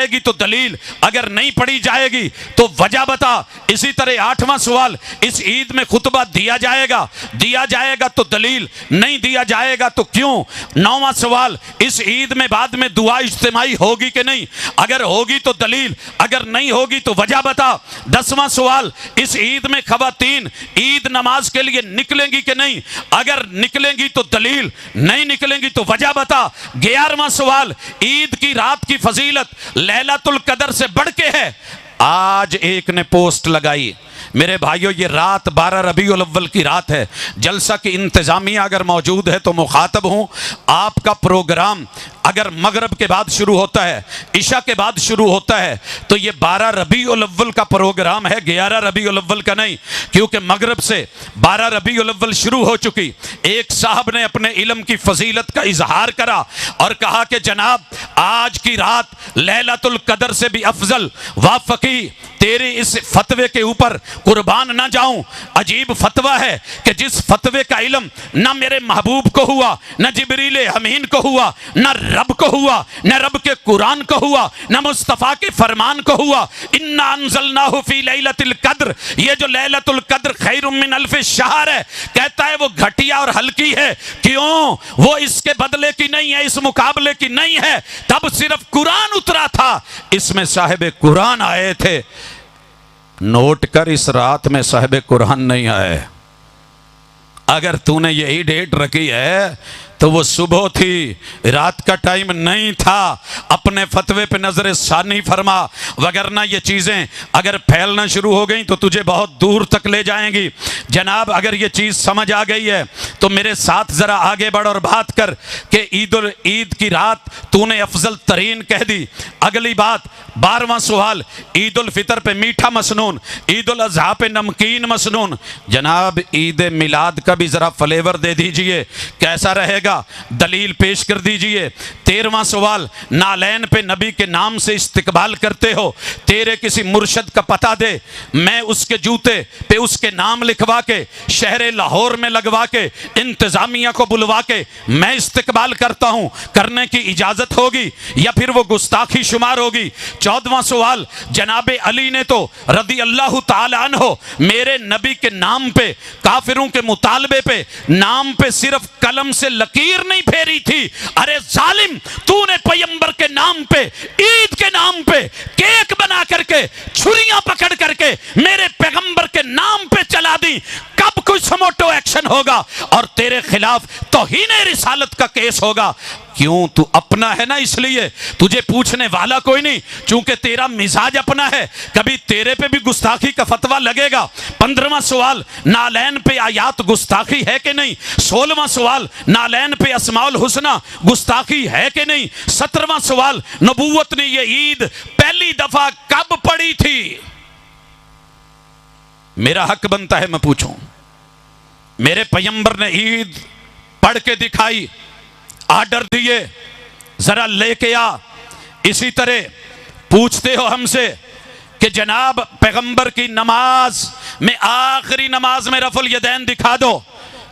گی تو دلیل، اگر نہیں پڑھی جائے گی تو وجہ بتا۔ اسی طرح آٹھواں سوال، اس عید میں خطبہ دیا جائے گا تو دلیل، نہیں دیا جائے گا تو کیوں۔ نوواں سوال، اس عید میں بعد میں دعا اجتماعی ہوگی کہ نہیں، اگر ہوگی تو دلیل، اگر نہیں ہوگی تو وجہ بتا۔ 10واں سوال، اس عید میں خواتین عید نماز کے لیے نکلیں گی کہ نہیں، اگر نکلیں گی تو دلیل، نہیں نکلیں گی تو وجہ بتا۔ 11واں سوال، عید کی رات کی فضیلت لیلۃ القدر سے بڑھ کے ہے۔ آج ایک نے پوسٹ لگائی، میرے بھائیو یہ رات 12 ربیع الاول کی رات ہے۔ جلسہ کی انتظامیہ اگر موجود ہے تو مخاطب ہوں، آپ کا پروگرام اگر مغرب کے بعد شروع ہوتا ہے، عشاء کے بعد شروع ہوتا ہے، تو یہ 12 ربیع الاول کا پروگرام ہے، 11 ربیع الاول کا نہیں، کیونکہ مغرب سے 12 ربیع الاول شروع ہو چکی۔ ایک صاحب نے اپنے علم کی فضیلت کا اظہار کرا اور کہا کہ جناب آج کی رات لیلۃ القدر سے بھی افضل۔ وافقی تیرے اس فتوے کے اوپر قربان نہ جاؤں۔ عجیب فتویٰ ہے کہ جس فتوے کا علم نہ میرے محبوب کو ہوا، نہ جبریل امین کو ہوا، نہ رب کو ہوا، نہ رب کے قرآن کو ہوا، نہ مصطفیٰ کے فرمان کو ہوا۔ انا انزلناہ فی لیلۃ القدر، یہ جو لیلۃ القدر خیر من الف شہر ہے، کہتا ہے وہ گھٹیا اور ہلکی ہے۔ کیوں؟ وہ اس کے بدلے کی نہیں ہے، اس مقابلے کی نہیں ہے۔ تب صرف قرآن اترا تھا، اس میں صاحب قرآن آئے تھے۔ نوٹ کر، اس رات میں صاحب قرآن نہیں آئے۔ اگر تو نے یہی ڈیٹ رکھی ہے تو وہ صبح تھی، رات کا ٹائم نہیں تھا۔ اپنے فتوے پہ نظر ثانی فرما، وگرنہ یہ چیزیں اگر پھیلنا شروع ہو گئیں تو تجھے بہت دور تک لے جائیں گی۔ جناب اگر یہ چیز سمجھ آ گئی ہے تو میرے ساتھ ذرا آگے بڑھ اور بات کر کہ عید کی رات تو نے افضل ترین کہہ دی۔ اگلی بات، 12واں سوال، عید الفطر پہ میٹھا مسنون، عید الاضحیٰ پہ نمکین مسنون۔ جناب عید میلاد کا بھی ذرا فلیور دے دیجئے، کیسا رہے گا، دلیل پیش کر دیجئے۔ 13واں سوال، نالین پہ نبی کے نام سے استقبال کرتے ہو، تیرے کسی مرشد کا پتہ دے، میں اس کے جوتے پہ اس کے نام لکھوا کے شہر لاہور میں لگوا کے انتظامیہ کو بلوا کے میں استقبال کرتا ہوں، کرنے کی اجازت ہوگی یا پھر وہ گستاخی شمار ہوگی۔ 14واں سوال، جناب علی نے تو رضی اللہ تعالی عنہ میرے نبی کے نام پہ، کافروں کے مطالبے پہ، نام پہ صرف قلم سے لکیر نہیں پھیری تھی۔ ارے ظالم، تو نے پیغمبر کے نام پہ، عید کے نام پہ کیک بنا کر کے، چھریاں پکڑ کر کے میرے پیغمبر کے نام پہ چلا دی۔ کب کوئی سموٹو ایکشن ایکشن ہوگا اور تیرے خلاف توہین رسالت کا کیس ہوگا۔ کیوں؟ تو اپنا ہے نا، اس لیے تجھے پوچھنے والا کوئی نہیں، چونکہ تیرا مزاج اپنا ہے، کبھی تیرے پہ بھی گستاخی کا فتویٰ لگے گا۔ 15واں سوال، نالین پہ آیات گستاخی ہے کہ نہیں؟ 16واں سوال، نالین پہ اسماء الحسنی گستاخی ہے کہ نہیں؟ 17واں سوال، نبوت نے یہ عید پہلی دفعہ کب پڑھی تھی؟ میرا حق بنتا ہے میں پوچھوں۔ میرے پیغمبر نے عید پڑھ کے دکھائی، آرڈر دیے، ذرا لے کے آ۔ اسی طرح پوچھتے ہو ہم سے کہ جناب پیغمبر کی نماز میں آخری نماز میں رفع الیدین دکھا دو،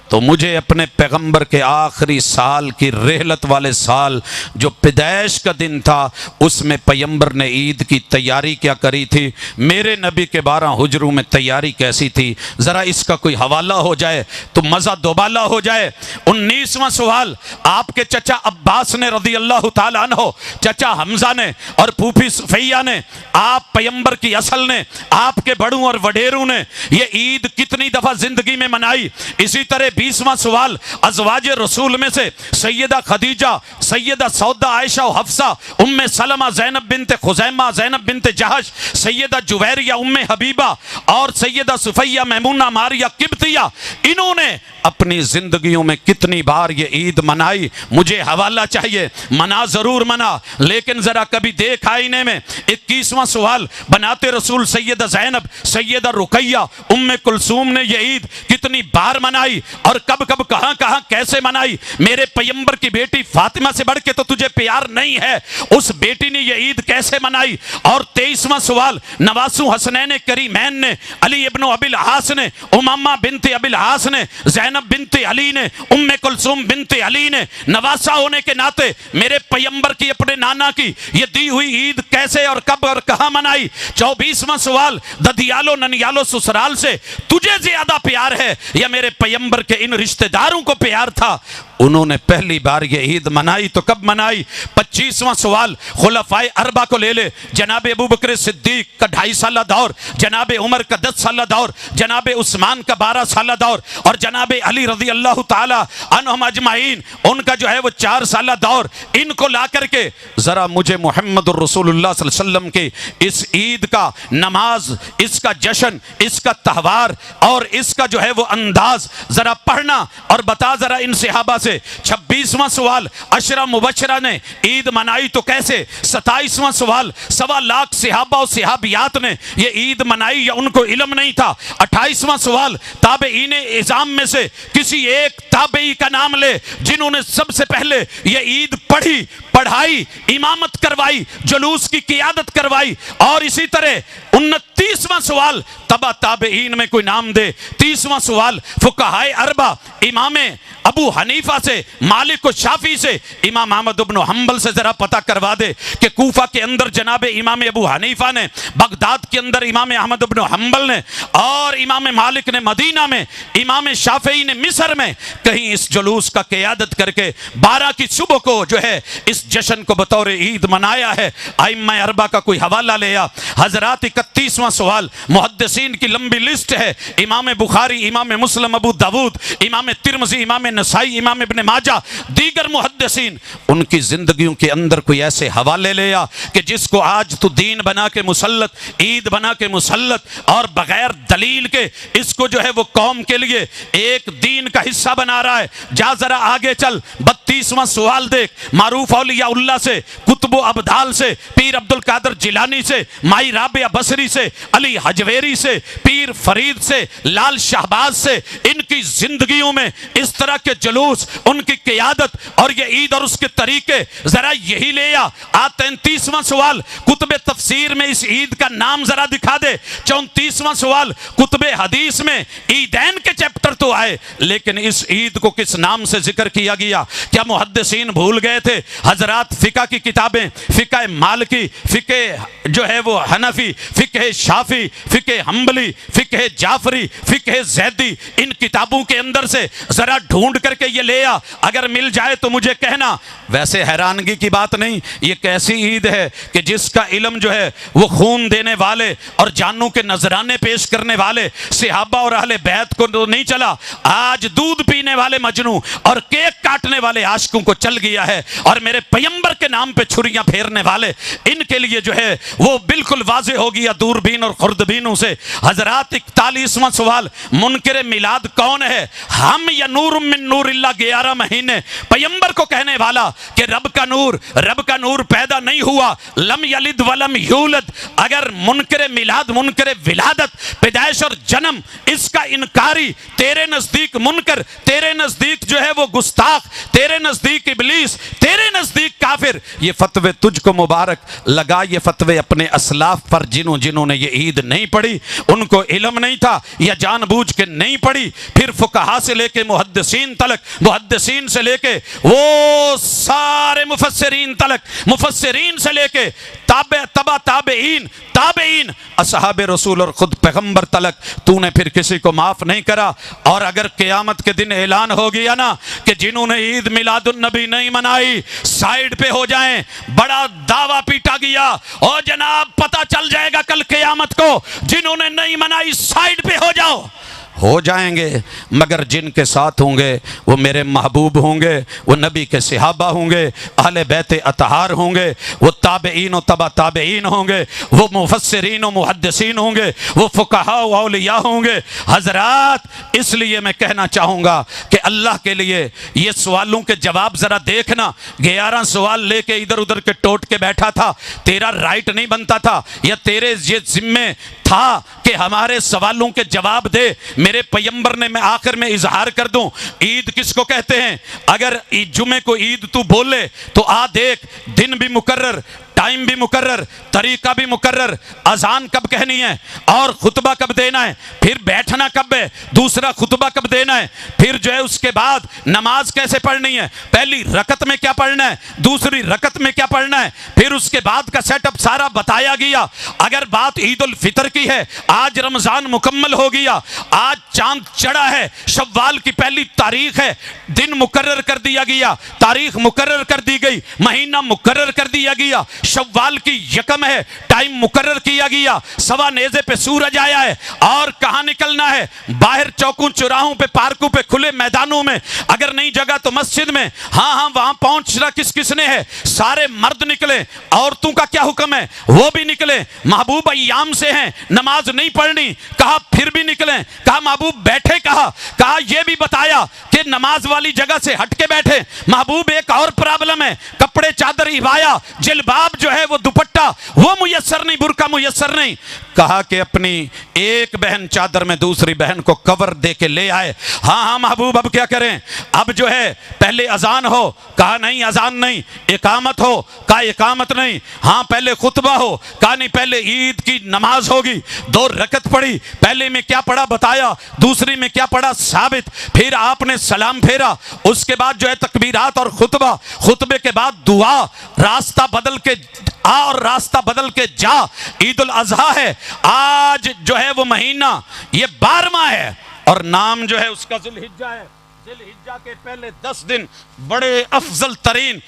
تو مجھے اپنے پیغمبر کے آخری سال کی رحلت والے سال جو پیدائش کا دن تھا، اس میں پیغمبر نے عید کی تیاری کیا کری تھی، میرے نبی کے 12 ہجروں میں تیاری کیسی تھی، ذرا اس کا کوئی حوالہ ہو جائے تو مزہ دوبالا ہو جائے۔ 19واں سوال، آپ کے چچا عباس نے رضی اللہ تعالیٰ عنہ، چچا حمزہ نے اور پھوپھی صفیہ نے، آپ پیغمبر کی اصل نے، آپ کے بڑوں اور وڈیروں نے یہ عید کتنی دفعہ زندگی میں منائی؟ اسی طرح 20واں سوال، ازواج رسول میں سے سیدہ خدیجہ، سیدہ سودا، عائشہ و حفصہ، ام سلمہ، زینب بنت خزیمہ، زینب بنت جہش، سیدہ جویریہ، ام حبیبہ اور سیدہ صفیہ، میمونہ، ماریہ قبطیہ، انہوں نے اپنی زندگیوں میں کتنی بار یہ عید منائی؟ مجھے حوالہ چاہیے۔ منا ضرور منا، لیکن ذرا کبھی دیکھ آئینے میں۔ 21واں سوال، بناتے رسول سیدہ زینب، سیدہ رقیہ، ام کلثوم نے یہ عید کتنی بار منائی اور کب کب کہاں کہاں کیسے منائی؟ میرے پیغمبر کی بیٹی فاطمہ سے بڑھ کے تو تجھے پیار نہیں ہے، اس بیٹی نے یہ عید کیسے منائی؟ اور 23واں سوال، نواسو حسنین کریمین نے، علی ابن ابی العاص نے، امامہ بنت ابی العاص نے، زینب بنت علی نے، ام کلثوم بنت علی نے، نواسا ہونے کے ناطے میرے پیغمبر کی اپنے نانا کی یہ دی ہوئی عید کیسے اور کب اور کہاں منائی؟ 24واں سوال، ددیالو ننیالو سسرال سے تجھے زیادہ پیار ہے یا میرے پیغمبر کے ان رشتہ داروں کو پیار تھا؟ انہوں نے پہلی بار یہ عید منائی تو کب منائی؟ 25واں سوال، خلفائے اربعہ کو لے لے، جناب ابو بکر صدیق کا 2.5 سالہ دور، جناب عمر کا 10 سالہ دور، جناب عثمان کا 12 سالہ دور اور جناب علی رضی اللہ تعالی عنہم اجمعین ان کا جو ہے وہ 4 سالہ دور، ان کو لا کر کے ذرا مجھے محمد الرسول اللہ صلی اللہ علیہ وسلم کی اس عید کا نماز، اس کا جشن، اس کا تہوار اور اس کا جو ہے وہ انداز ذرا پڑھنا اور بتا ذرا ان صحابہ سے۔ 26واں سوال، عشرہ مبشرہ نے عید منائی تو کیسے؟ 27واں سوال، 1.25 لاکھ صحابہ و صحابیات نے یہ عید منائی یا ان کو علم نہیں تھا؟ 28واں سوال، تابعین اعظام میں سے کسی ایک تابعی کا نام لے جنہوں نے سب سے پہلے یہ عید پڑھی، پڑھائی، امامت کروائی، جلوس کی قیادت کروائی۔ اور اسی طرح 29واں سوال، تبع تابعین میں کوئی نام دے۔ 30واں سوال، فقہائے اربعہ، امام ابو حنیفہ سے، مالک و شافعی سے، امام احمد بن حنبل سے ذرا پتہ کروا دے کہ کوفہ کے اندر جناب امام ابو حنیفہ نے، بغداد کے اندر امام احمد بن حنبل نے اور امام مالک نے مدینہ میں، امام شافعی نے مصر میں کہیں اس جلوس کا قیادت کر کے 12 کی صبح کو جو ہے اس جشن کو بطور عید منایا ہے؟ ائمہ اربعہ کا کوئی حوالہ لیا حضرات۔ 31واں سوال، محدثین کی لمبی لسٹ ہے، امام بخاری، امام مسلم، ابو داود، امام ترمذی، امام نسائی، امام ابن ماجہ، دیگر محدثین، ان کی زندگیوں کے اندر کوئی ایسے حوالے لیا کہ جس کو آج تو دین بنا کے مسلط، عید بنا کے مسلط اور بغیر دلیل کے اس کو جو ہے وہ قوم کے لیے ایک دین کا حصہ بنا رہا ہے؟ جا ذرا آگے چل۔ 32واں سوال دیکھ، معروف اولیاء اللہ سے، کتب و ابدال سے، پیر عبد القادر جیلانی سے، مائی رابعہ بصری سے، علی حجویری سے، پیر فرید سے، لال شہباز سے، ان کی زندگیوں میں اس طرح کے جلوس، ان کی قیادت اور یہ عید اور اس کے طریقے ذرا یہی لے آ۔ 33واں سوال، کتب تفسیر میں اس عید کا نام ذرا دکھا دے۔ 34واں سوال، کتب حدیث میں عیدین کے چیپٹر تو آئے لیکن اس عید کو کس نام سے ذکر کیا گیا؟ کیا محدثین بھول گئے تھے؟ حضرات فقہ کی کتابیں، فقہ مالکی، فقہ جو ہے وہ حنفی، فقہ شافعی، فقہ حنبلی، فقہ جعفری، فقہ زیدی، ان کتابوں کے اندر سے ذرا ڈھونڈ کر کے یہ لے آ، اگر مل جائے تو مجھے کہنا۔ ویسے حیرانگی کی بات نہیں، یہ کیسی عید ہے کہ جس کا علم جو ہے وہ خون دینے والے اور جانوں کے نذرانے پیش کرنے والے صحابہ اور اہل بیت کو تو نہیں چلا، آج دودھ پینے والے مجنوں اور کیک کاٹنے والے عاشقوں کو چل گیا ہے، اور میرے پیغمبر کے نام پہ چھریاں پھیرنے والے ان کے لیے جو ہے وہ بالکل واضح ہو گیا دوربین اور خوردبینوں سے۔ حضرات 41واں سوال، منکر میلاد کون ہے؟ ہم یا نور من نور اللہ 11 مہینے پیغمبر کو کہنے والا کہ رب کا نور پیدا نہیں ہوا، لم یلد ولم یولد۔ اگر منکر میلاد، منکر ولادت، پیدائش اور جنم، اس کا انکاری تیرے نزدیک منکر، تیرے نزدیک جو ہے وہ گستاخ، تیرے نزدیک ابلیس، تیرے نزدیک کافر، یہ فتوے تجھ کو مبارک۔ لگا یہ فتوے اپنے اسلاف پر جنہوں نے یہ عید نہیں پڑھی، ان کو علم نہیں تھا یا جان بوجھ کے نہیں پڑھی۔ پھر فقہا سے لے کے محدثین تلک، محدثین سے لے کے وہ سارے مفسرین تلک، مفسرین سے لے کے تبع تابعین اصحاب رسول اور خود پیغمبر تلک، تو نے پھر کسی کو معاف نہیں کرا۔ اور اگر قیامت کے دن اعلان ہو گیا نا کہ جنہوں نے عید میلاد النبی نہیں منائی سائیڈ پہ ہو جائیں، بڑا دعویٰ پیٹا گیا، اور جناب پتہ چل جائے گا کل قیامت کو، جنہوں نے نہیں منائی سائیڈ پہ ہو جاؤ، ہو جائیں گے، مگر جن کے ساتھ ہوں گے وہ میرے محبوب ہوں گے، وہ نبی کے صحابہ ہوں گے، اہل بیت اطہار ہوں گے، وہ تابعین و تبع تابعین ہوں گے، وہ مفسرین و محدثین ہوں گے، وہ فقہاء و اولیاء ہوں گے۔ حضرات اس لیے میں کہنا چاہوں گا کہ اللہ کے لیے یہ سوالوں کے جواب ذرا دیکھنا۔ 11 سوال لے کے ادھر ادھر کے ٹوٹ کے بیٹھا تھا، تیرا رائٹ نہیں بنتا تھا یا تیرے یہ ذمے تھا کہ ہمارے سوالوں کے جواب دے۔ میرے پیغمبر نے، میں آخر میں اظہار کر دوں، عید کس کو کہتے ہیں؟ اگر جمعے کو عید تو بولے تو آ دیکھ، دن بھی مقرر، ٹائم بھی مقرر، طریقہ بھی مقرر، اذان کب کہنی ہے اور خطبہ کب دینا ہے، پھر بیٹھنا کب ہے، دوسرا خطبہ کب دینا ہے، پھر جو ہے اس کے بعد نماز کیسے پڑھنی ہے، پہلی رکعت میں کیا پڑھنا ہے، دوسری رکعت میں کیا پڑھنا ہے، پھر اس کے بعد کا سیٹ اپ سارا بتایا گیا۔ اگر بات عید الفطر کی ہے، آج رمضان مکمل ہو گیا، آج چاند چڑھا ہے، شوال کی پہلی تاریخ ہے، دن مقرر کر دیا گیا، تاریخ مقرر کر دی گئی، مہینہ مقرر کر دیا گیا، شوال کی یکم ہے، ٹائم مقرر کیا گیا، سوا نیزے پہ سورج آیا ہے، اور کہاں نکلنا ہے، باہر چوکوں چوراہوں پہ، پارکوں پہ، کھلے میدانوں میں، اگر نہیں جگہ تو مسجد میں، ہاں وہاں پہنچنا کس نے ہے، سارے مرد نکلے، عورتوں کا کیا حکم ہے وہ بھی نکلے، محبوب ایام سے ہیں، نماز نہیں پڑھنی، کہا پھر بھی نکلیں، کہا محبوب بیٹھے، کہا یہ بھی بتایا کہ نماز والی جگہ سے ہٹ کے بیٹھے، محبوب ایک اور پرابلم ہے، کپڑے چادر عبایا، جلباب جو ہے وہ دوپٹہ وہ میسر نہیں، برقع میسر نہیں، کہا کہ اپنی ایک بہن چادر میں دوسری بہن کو کور دے کے لے آئے۔ ہاں محبوب اب کیا کریں، اب جو ہے پہلے اذان ہو، کہا نہیں اذان نہیں، اقامت ہو، کہا اقامت نہیں، ہاں پہلے خطبہ ہو، کہا نہیں پہلے عید کی نماز ہوگی، 2 رکعت پڑھی، پہلے میں کیا پڑھا بتایا، دوسری میں کیا پڑھا ثابت، پھر آپ نے سلام پھیرا، اس کے بعد جو ہے تکبیرات اور خطبہ، خطبے کے بعد دعا، راستہ بدل کے آ اور راستہ بدل کے جا۔ عید الاضحیٰ ہے آج جو ہے وہ مہینہ یہ 12واں ہے، اور نام جو ہے اس کا ذی الحجہ ہے۔ ذی الحجہ کے پہلے 10 دن بڑے افضل ترین،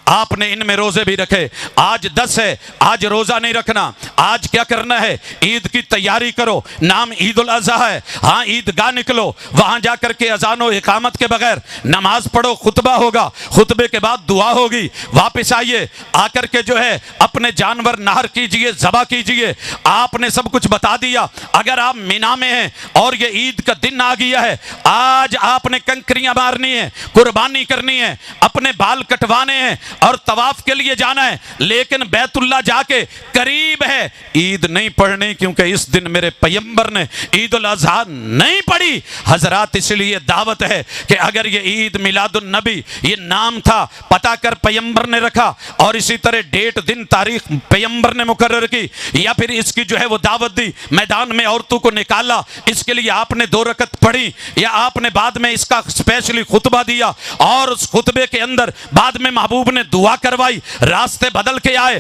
آپ نے ان میں روزے بھی رکھے، آج 10 ہے، آج روزہ نہیں رکھنا، آج کیا کرنا ہے، عید کی تیاری کرو، نام عید الاضحیٰ ہے، ہاں عید گاہ نکلو، وہاں جا کر کے اذان و اقامت کے بغیر نماز پڑھو، خطبہ ہوگا، خطبے کے بعد دعا ہوگی، واپس آئیے، آ کر کے جو ہے اپنے جانور نہر کیجئے، ذبح کیجئے، آپ نے سب کچھ بتا دیا۔ اگر آپ مینا میں ہیں اور یہ عید کا دن آ گیا ہے، آج آپ نے کنکریاں مارنی ہے، قربانی کرنی ہے، اپنے بال کٹوانے ہیں اور طواف کے لیے جانا ہے، لیکن بیت اللہ جا کے قریب ہے، عید نہیں پڑھنی، کیونکہ اس دن میرے پیغمبر نے عید الاضحیٰ نہیں پڑھی۔ حضرات اس لیے دعوت ہے کہ اگر یہ عید میلاد النبی یہ نام تھا، پتہ کر پیغمبر نے رکھا، اور اسی طرح ڈیٹ دن تاریخ پیغمبر نے مقرر کی، یا پھر اس کی جو ہے وہ دعوت دی، میدان میں عورتوں کو نکالا، اس کے لیے آپ نے 2 رکعت پڑھی، یا آپ نے بعد میں اس کا اسپیشلی خطبہ دیا، اور اس خطبے کے اندر بعد میں محبوب نے دعا کروائی، راستے بدل کے آئے،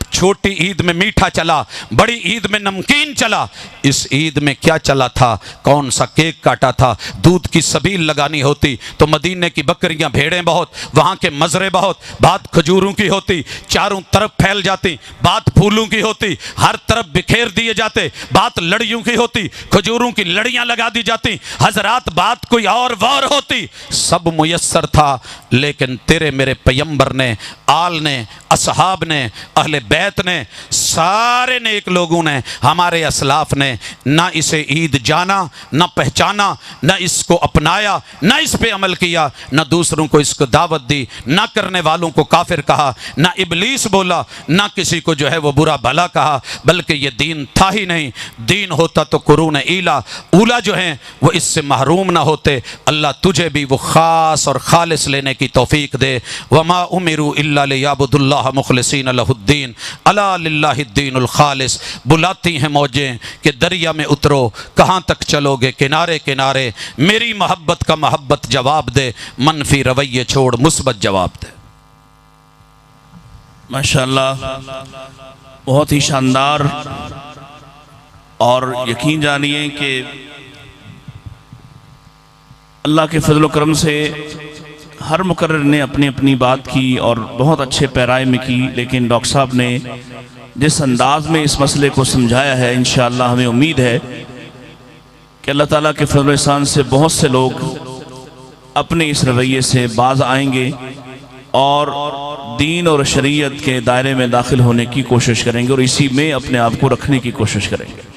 چھوٹی عید میں میٹھا چلا، بڑی عید میں نمکین چلا، اس عید میں کیا چلا تھا؟ کون سا کیک کاٹا تھا؟ دودھ کی سبیل لگانی ہوتی تو مدینے کی بکریاں بھیڑیں بہت، وہاں کے مزرے بہت، بات کھجوروں کی ہوتی، چاروں طرف پھیل جاتی، بات پھولوں کی ہوتی، ہر طرف بکھیر دیے جاتے، بات لڑیوں کی ہوتی، کھجوروں کی لڑیاں لگا دی جاتی، حضرات بات کوئی اور ہوتی، سب میسر تھا، لیکن تیرے میرے پیمبر نے، آل نے، اصحاب نے، اہل بیت نے، سارے نیک لوگوں نے، ہمارے اسلاف نے نہ اسے عید جانا، نہ پہچانا، نہ اس کو اپنایا، نہ اس پہ عمل کیا، نہ دوسروں کو اس کو دعوت دی، نہ کرنے والوں کو کافر کہا، نہ ابلیس بولا، نہ کسی کو جو ہے وہ برا بھلا کہا، بلکہ یہ دین تھا ہی نہیں۔ دین ہوتا تو قرون اولا جو ہیں وہ اس سے محروم نہ ہوتے۔ اللہ تجھے بھی وہ خاص اور خالص لینے کی توفیق دے۔ وما امروا الا لیعبدوا اللہ مخلصین لہ الدین الا للہ الدین الخالص۔ بلاتی ہیں موجیں کہ دریا میں اترو، کہاں تک چلو گے کنارے کنارے، میری محبت کا محبت جواب دے، منفی رویے چھوڑ مثبت جواب دے۔ ماشاءاللہ بہت ہی شاندار، اور یقین جانیے کہ اللہ کے فضل و کرم سے ہر مقرر نے اپنی اپنی بات کی اور بہت اچھے پیرائے میں کی، لیکن ڈاکٹر صاحب نے جس انداز میں اس مسئلے کو سمجھایا ہے، انشاءاللہ ہمیں امید ہے کہ اللہ تعالیٰ کے فضل و احسان سے بہت سے لوگ اپنے اس رویے سے باز آئیں گے اور دین اور شریعت کے دائرے میں داخل ہونے کی کوشش کریں گے اور اسی میں اپنے آپ کو رکھنے کی کوشش کریں گے۔